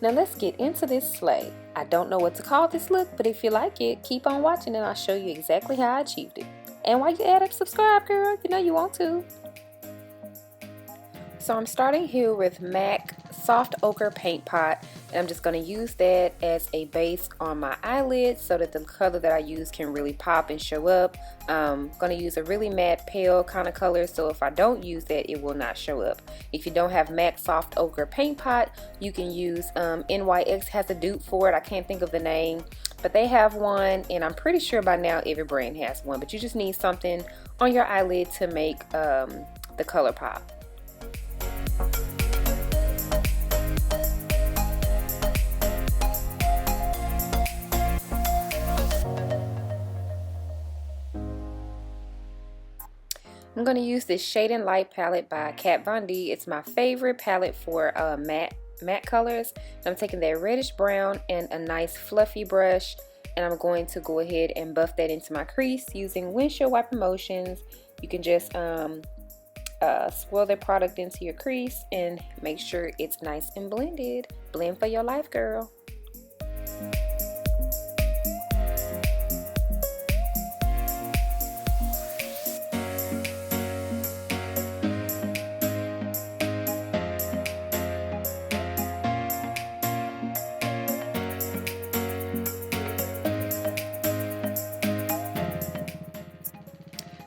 Now let's get into this slay. I don't know what to call this look, but if you like it, keep on watching and I'll show you exactly how I achieved it. And while you're at it, subscribe, girl. You know you want to. So I'm starting here with MAC Soft Ochre Paint Pot, and I'm just going to use that as a base on my eyelids so that the color that I use can really pop and show up. I'm going to use a really matte pale kind of color, so if I don't use that, it will not show up. If you don't have MAC Soft Ochre Paint Pot, you can use NYX has a dupe for it. I can't think of the name, but they have one, and I'm pretty sure by now every brand has one, but you just need something on your eyelid to make the color pop. I'm going to use this Shade and Light palette by Kat Von D. It's my favorite palette for matte colors. I'm taking that reddish brown and a nice fluffy brush, and I'm going to go ahead and buff that into my crease using windshield wiper motions. You can just swirl the product into your crease and make sure it's nice and blended. Blend for your life, girl.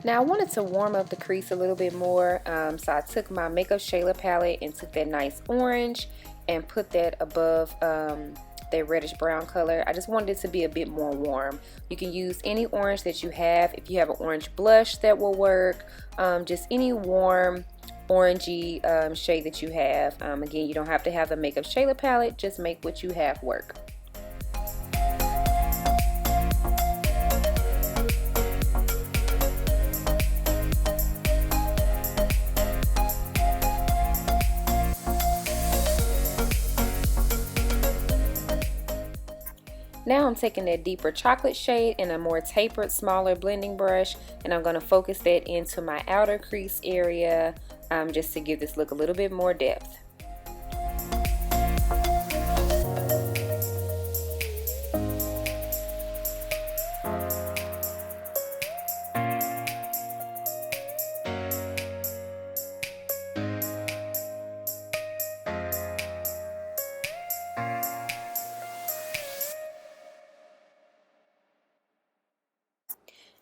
Now I wanted to warm up the crease a little bit more, so I took my Makeup Shayla palette and took that nice orange and put that above that reddish brown color. I just wanted it to be a bit more warm. You can use any orange that you have. If you have an orange blush, that will work. Just any warm orangey shade that you have. Again, you don't have to have the Makeup Shayla palette, just make what you have work. Now I'm taking that deeper chocolate shade and a more tapered, smaller blending brush, and I'm going to focus that into my outer crease area just to give this look a little bit more depth.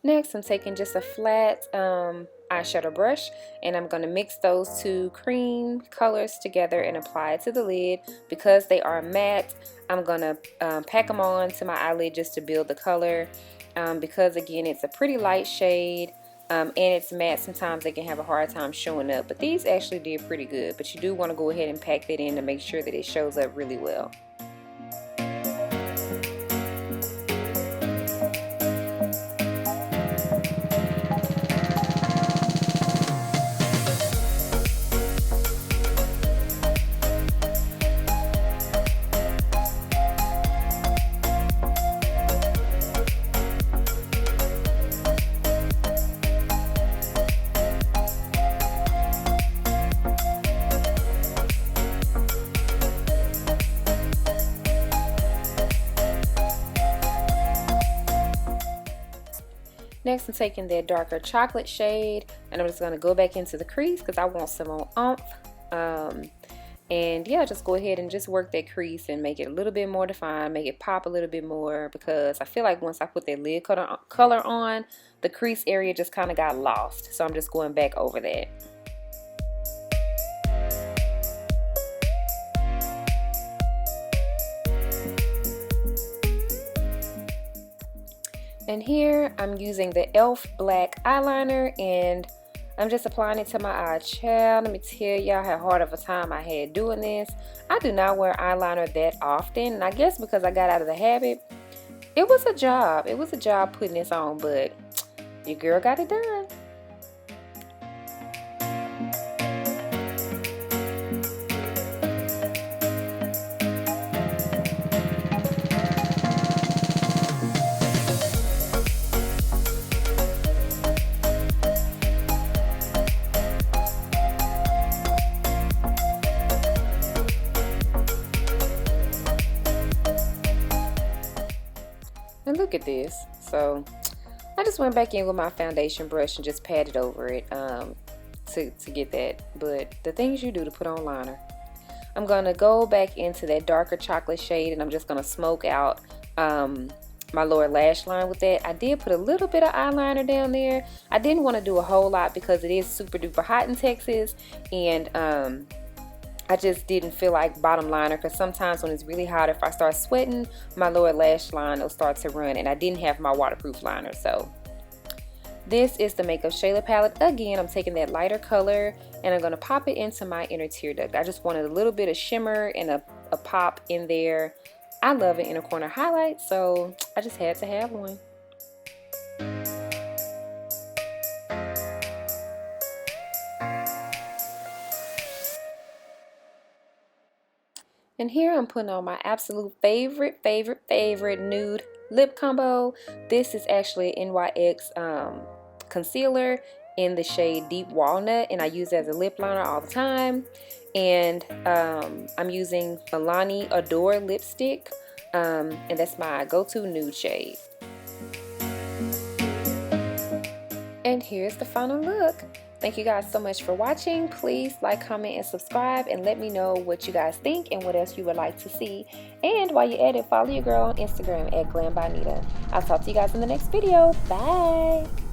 Next, I'm taking just a flat eyeshadow brush, and I'm going to mix those two cream colors together and apply it to the lid. Because they are matte, I'm going to pack them on to my eyelid just to build the color. Because again, it's a pretty light shade and it's matte, sometimes they can have a hard time showing up. But these actually did pretty good, but you do want to go ahead and pack that in to make sure that it shows up really well. Next, I'm taking that darker chocolate shade, and I'm just going to go back into the crease because I want some more oomph. And yeah, just go ahead and just work that crease and make it a little bit more defined, make it pop a little bit more, because I feel like once I put that lid color on, the crease area just kind of got lost. So I'm just going back over that. And here I'm using the e.l.f. black eyeliner, and I'm just applying it to my eye. Child, let me tell y'all how hard of a time I had doing this. I do not wear eyeliner that often, and I guess because I got out of the habit, it was a job. It was a job putting this on, but your girl got it done. And look at this. So I just went back in with my foundation brush and just patted over it to get that. But the things you do to put on liner. I'm going to go back into that darker chocolate shade, and I'm just going to smoke out my lower lash line with that. I did put a little bit of eyeliner down there. I didn't want to do a whole lot because it is super duper hot in Texas, and I just didn't feel like bottom liner, because sometimes when it's really hot, if I start sweating, my lower lash line will start to run, and I didn't have my waterproof liner. So this is the Makeup Shayla palette. Again, I'm taking that lighter color and I'm going to pop it into my inner tear duct. I just wanted a little bit of shimmer and a pop in there. I love an inner corner highlight, so I just had to have one. And here I'm putting on my absolute favorite nude lip combo. This is actually NYX concealer in the shade Deep Walnut, and I use it as a lip liner all the time. And I'm using Milani Adore lipstick, and that's my go-to nude shade. And here's the final look. Thank you guys so much for watching. Please like, comment, and subscribe, and let me know what you guys think and what else you would like to see. And while you're at it, follow your girl on Instagram at Glam by Nita. I'll talk to you guys in the next video. Bye!